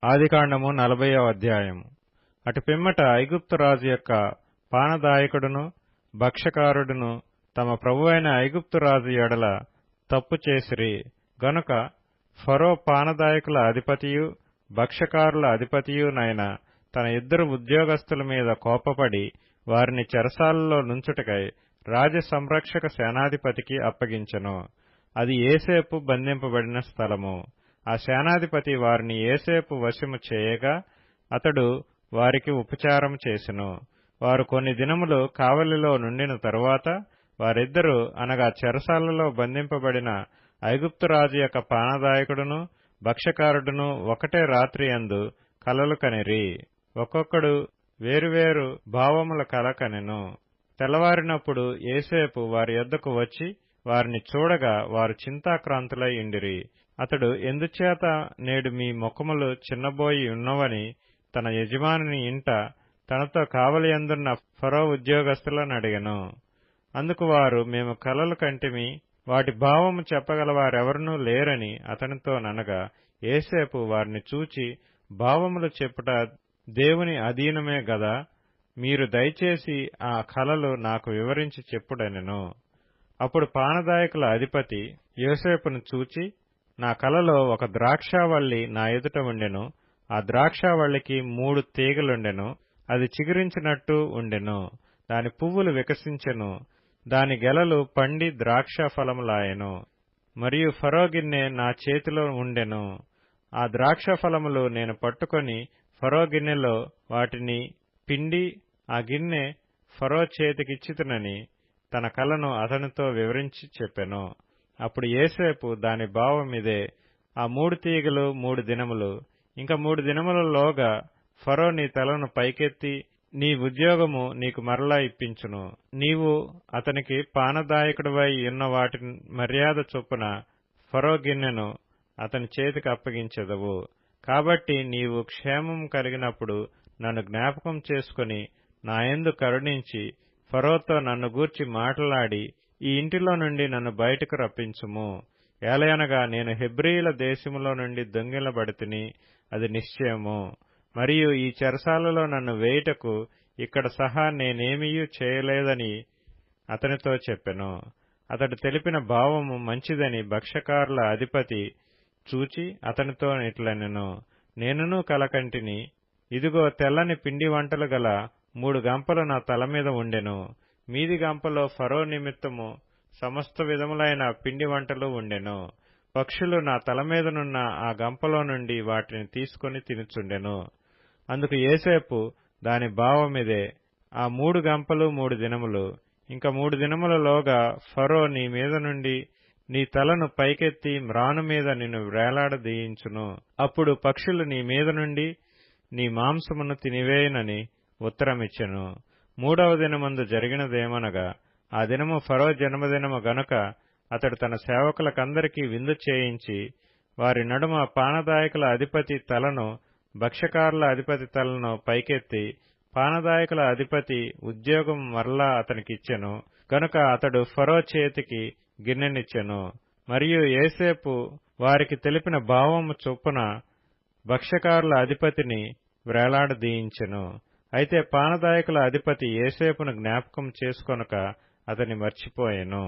ఆదికాండము 40వ అధ్యాయము. అటు పిమ్మట ఐగుప్తు రాజు యొక్క పానదాయకుడును భక్ష్యకారుడును తమ ప్రభువైన ఐగుప్తు రాజు ఎడల తప్పు చేసిరి గనుక ఫరో పానదాయకుల అధిపతియు భక్ష్యకారుల అధిపతియునైన తన ఇద్దరు ఉద్యోగస్తుల మీద కోపపడి వారిని చెరసాలలో నుంచుటకై రాజ సంరక్షక సేనాధిపతికి అప్పగించెను. అది యోసేపు బంధింపబడిన స్థలము. ఆ సేనాధిపతి వారిని యోసేపు వశము చేయగా అతడు వారికి ఉపచారము చేసెను. వారు కొన్ని దినములు కావలిలో నుండిన తరువాత వారిద్దరూ అనగా చెరసాలలో బంధింపబడిన ఐగుప్తురాజు యొక్క పానదాయకుడును భక్ష్యకారుడును ఒకటే రాత్రి యందు కలలు కనిరి. ఒక్కొక్కడు వేరువేరు భావముల కల కనెను. తెల్లవారినప్పుడు యోసేపు వారి యొద్దకు వచ్చి వారిని చూడగా వారు చింతాక్రాంతులై ఉండిరి. అతడు ఎందుచేత నేడు మీ ముఖములు చిన్నబోయి ఉన్నవని తన యజమానుని ఇంట తనతో కావలియందున్న ఫరో ఉద్యోగస్తులను అడిగెను. అందుకు వారు, మేము కలలు కంటిమి, వాటి భావము చెప్పగలవారెవరనూ లేరని అతనితో ననగా, యోసేపు వారిని చూచి, భావములు చెప్పుట దేవుని అధీనమే గదా, మీరు దయచేసి ఆ కలలు నాకు వివరించి చెప్పుడనెను. అప్పుడు పానదాయకుల అధిపతి యోసేపును చూచి, నా కలలో ఒక ద్రాక్షావల్లి నా ఎదుట ఉండెను. ఆ ద్రాక్షావల్లికి 3 తీగలుండెను. అది చిగురించినట్టు ఉండెను. దాని పువ్వులు వికసించెను. దాని గెలలు పండి ద్రాక్ష ఫలములాయెను. మరియు ఫరో గిన్నె నా చేతిలో ఉండెను. ఆ ద్రాక్ష ఫలములు నేను పట్టుకొని ఫరో గిన్నెలో వాటిని పిండి ఆ గిన్నె ఫరో చేతికిచ్చితునని తన కలను అతనితో వివరించి చెప్పెను. అప్పుడు యోసేపు, దాని భావమిదే, ఆ 3 తీగలు 3 దినములు, ఇంకా 3 దినములలోగా ఫరో నీ తలను పైకెత్తి నీ ఉద్యోగము నీకు మరలా ఇప్పించును. నీవు అతనికి పానదాయకుడివై ఉన్న వాటి మర్యాద చొప్పున ఫరో గిన్నెను అతని చేతికి అప్పగించెదవు. కాబట్టి నీవు క్షేమము కలిగినప్పుడు నన్ను జ్ఞాపకం చేసుకుని నాయందు కరుణించి ఫరోతో నన్ను గూర్చి మాట్లాడి ఈ ఇంటిలో నుండి నన్ను బయటకు రప్పించుము. ఏలయనగా నేను హెబ్రీయుల దేశములో నుండి దొంగిలబడితిని, అది నిశ్చయము. మరియు ఈ చెరసాలలో నన్ను వేయుటకు ఇక్కడ సహా నేనేమీయూ చేయలేదని అతనితో చెప్పెను. అతడు తెలిపిన భావము మంచిదని భక్ష్యకారుల అధిపతి చూచి అతనితో ఇట్లనెను, నేనును కలకంటిని, ఇదిగో తెల్లని పిండి వంటలు గల 3 గంపలు నా తల మీద ఉండెను. మీది గంపలో ఫరో నిమిత్తము సమస్త విధములైన పిండి వంటలు ఉండెను. పక్షులు నా తల మీదనున్న ఆ గంపలో నుండి వాటిని తీసుకుని తినుచుండెను. అందుకు యోసేపు, దాని భావమిదే, ఆ 3 గంపలు 3 దినములు, ఇంకా 3 దినములలోగా ఫరో నీ మీద నుండి నీ తలను పైకెత్తి మ్రాను మీద నిన్ను వ్రేలాడదీయించును. అప్పుడు పక్షులు నీ మీద నుండి నీ మాంసమును తినివేయునని ఉత్తరమిచ్చెను. 3వ దినమందు జరిగినదేమనగా, ఆ దినము ఫరో జన్మదినము గనుక అతడు తన సేవకులకందరికీ విందు చేయించి వారి నడుమ పానదాయకుల అధిపతి తలను భక్ష్యకారుల అధిపతి తలను పైకెత్తి పానదాయకుల అధిపతి ఉద్యోగం మరలా అతనికిచ్చెను. గనుక అతడు ఫరో చేతికి గిన్నెనిచ్చెను. మరియు యోసేపు వారికి తెలిపిన భావము చొప్పున భక్ష్యకారుల అధిపతిని వ్రేలాడదీయించెను. అయితే పానదాయకుల అధిపతి యోసేపును జ్ఞాపకం చేసుకొనక అతని మర్చిపోయెను.